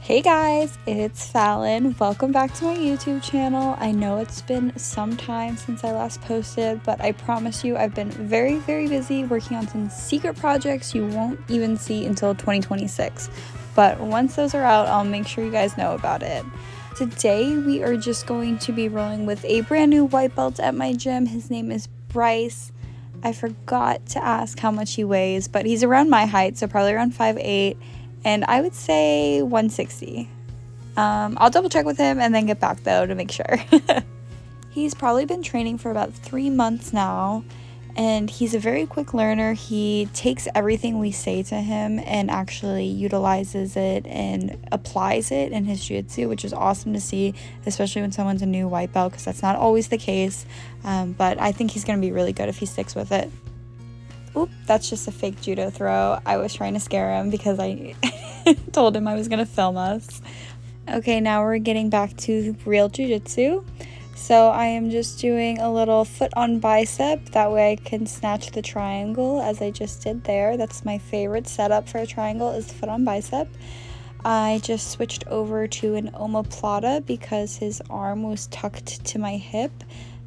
Hey guys, it's Fallon. Welcome back to my YouTube channel. I know it's been some time since I last posted, but I promise you I've been very busy working on some secret projects you won't even see until 2026. But once those are out, I'll make sure you guys know about it. Today we are just going to be rolling with a brand new white belt at my gym. His name is Bryce. I forgot to ask how much he weighs, but he's around my height, so probably around 5'8". And I would say 160. I'll double check with him and then get back though to make sure. He's probably been training for about 3 months now, and he's a very quick learner. He takes everything we say to him and actually utilizes it and applies it in his jiu-jitsu, which is awesome to see, especially when someone's a new white belt, because that's not always the case. But I think he's going to be really good if he sticks with it. Oop, that's just a fake judo throw. I was trying to scare him because I told him I was going to film us. Okay, now we're getting back to real jiu-jitsu. So I am just doing a little foot on bicep. That way I can snatch the triangle as I just did there. That's my favorite setup for a triangle, is the foot on bicep. I just switched over to an omoplata because his arm was tucked to my hip.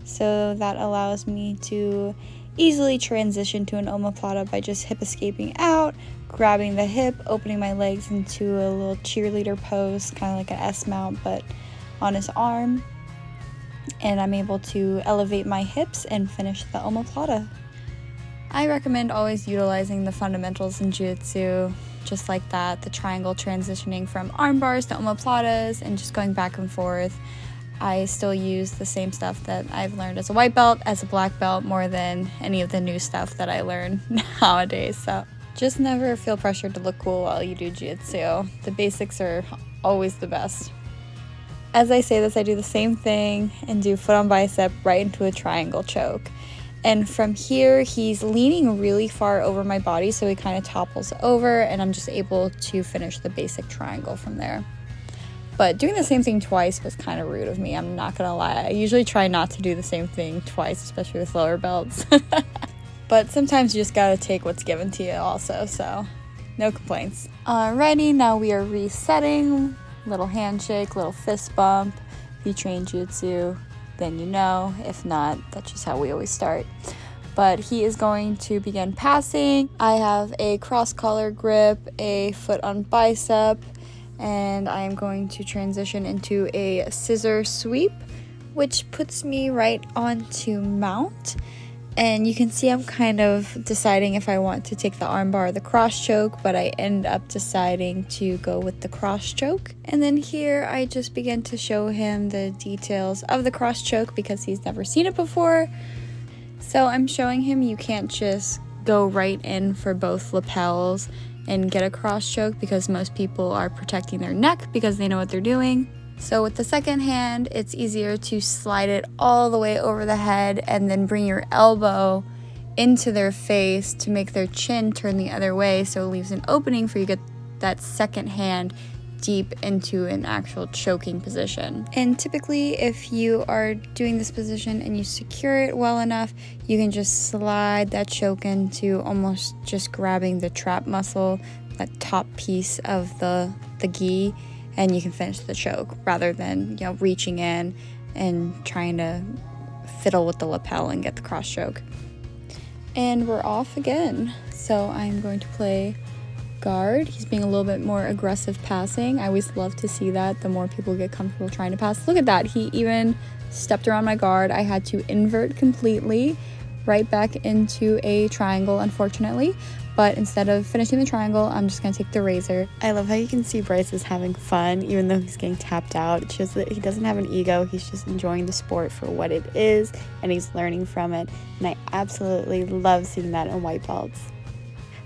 So that allows me to easily transition to an omoplata by just hip escaping out, grabbing the hip, opening my legs into a little cheerleader pose, kind of like an S mount but on his arm, and I'm able to elevate my hips and finish the omoplata. I recommend always utilizing the fundamentals in jiu-jitsu just like that, the triangle transitioning from arm bars to omoplatas and just going back and forth. I still use the same stuff that I've learned as a white belt, as a black belt, more than any of the new stuff that I learn nowadays. So just never feel pressured to look cool while you do jiu-jitsu. The basics are always the best. As I say this, I do the same thing and do foot on bicep right into a triangle choke. And from here, he's leaning really far over my body, so he kind of topples over, and I'm just able to finish the basic triangle from there. But doing the same thing twice was kind of rude of me, I'm not gonna lie. I usually try not to do the same thing twice, especially with lower belts. But sometimes you just gotta take what's given to you also, so no complaints. Alrighty, now we are resetting. Little handshake, little fist bump. If you train jiu-jitsu, then you know. If not, that's just how we always start. But he is going to begin passing. I have a cross collar grip, a foot on bicep, and I am going to transition into a scissor sweep, which puts me right onto mount. And you can see I'm kind of deciding if I want to take the armbar or the cross choke, but I end up deciding to go with the cross choke. And then here I just begin to show him the details of the cross choke because he's never seen it before. So I'm showing him you can't just go right in for both lapels and get a cross choke, because most people are protecting their neck because they know what they're doing. So with the second hand, it's easier to slide it all the way over the head and then bring your elbow into their face to make their chin turn the other way, so it leaves an opening for you to get that second hand deep into an actual choking position. And typically if you are doing this position and you secure it well enough, you can just slide that choke into almost just grabbing the trap muscle, that top piece of the gi, and you can finish the choke rather than, you know, reaching in and trying to fiddle with the lapel and get the cross choke. And we're off again. So I'm going to play guard. He's being a little bit more aggressive passing. I always love to see that. The more people get comfortable trying to pass. Look at that. He even stepped around my guard. I had to invert completely right back into a triangle, unfortunately. But instead of finishing the triangle, I'm just going to take the razor. I love how you can see Bryce is having fun, even though he's getting tapped out. It shows that he doesn't have an ego. He's just enjoying the sport for what it is, and he's learning from it. And I absolutely love seeing that in white belts.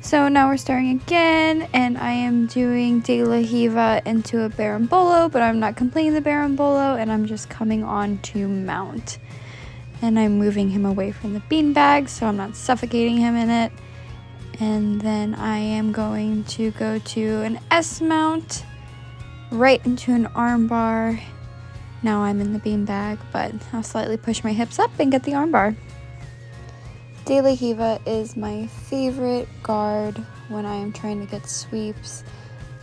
So now we're starting again, and I am doing De La Riva into a Berimbolo, but I'm not completing the Berimbolo, and I'm just coming on to mount. And I'm moving him away from the beanbag, so I'm not suffocating him in it. And then I am going to go to an S mount, right into an arm bar. Now I'm in the beanbag, but I'll slightly push my hips up and get the arm bar. De La Riva is my favorite guard when I am trying to get sweeps.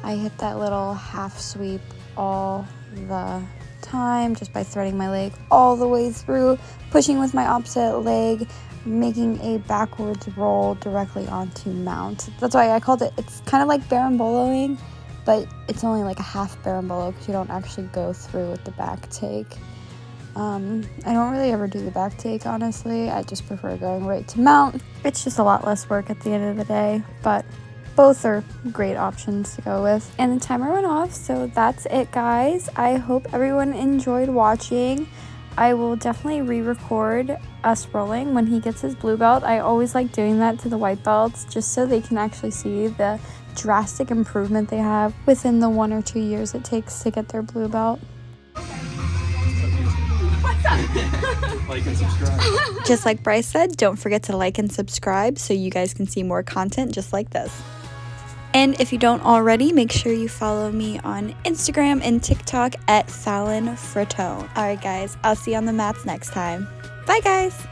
I hit that little half sweep all the time just by threading my leg all the way through, pushing with my opposite leg, making a backwards roll directly onto mount. That's why I called it, it's kind of like berimboloing, but it's only like a half berimbolo because you don't actually go through with the back take. I don't really ever do the back take, honestly. I just prefer going right to mount. It's just a lot less work at the end of the day, but both are great options to go with. And the timer went off, so that's it, guys. I hope everyone enjoyed watching. I will definitely re-record us rolling when he gets his blue belt. I always like doing that to the white belts just so they can actually see the drastic improvement they have within the 1 or 2 years it takes to get their blue belt. Like and subscribe. Just like Bryce said, don't forget to like and subscribe so you guys can see more content just like this. And if you don't already, make sure you follow me on Instagram and TikTok at Fallon Fratone. Alright guys, I'll see you on the mats next time. Bye guys!